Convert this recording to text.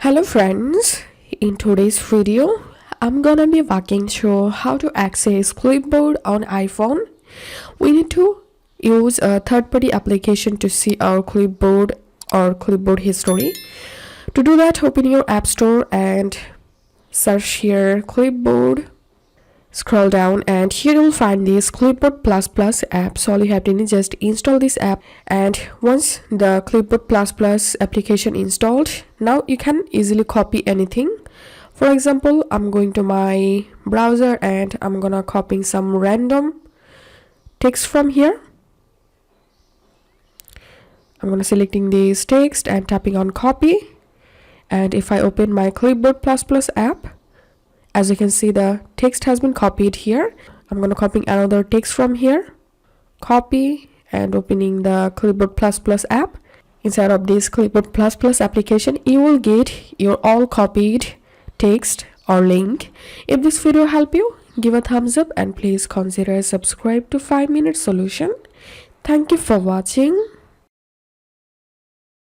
Hello friends, in today's video, I'm gonna be walking through how to access clipboard on iPhone. We need to use a third-party application to see our clipboard or clipboard history. To do that, open your app store and search here clipboard. Scroll down and here you'll find this clipboard plus plus app. So all you have to do is just install this app, and once the clipboard plus plus application installed, now you can easily copy anything. For example, I'm going to my browser and I'm gonna copying some random text from here. I'm gonna selecting this text and tapping on copy, and if I open my clipboard plus plus app, as you can see, the text has been copied here. I'm going to copy another text from here. Copy and opening the Clipboard Plus Plus app. Inside of this Clipboard Plus Plus application, you will get your all copied text or link. If this video helped you, give a thumbs up and please consider subscribe to 5-Minute Solution. Thank you for watching.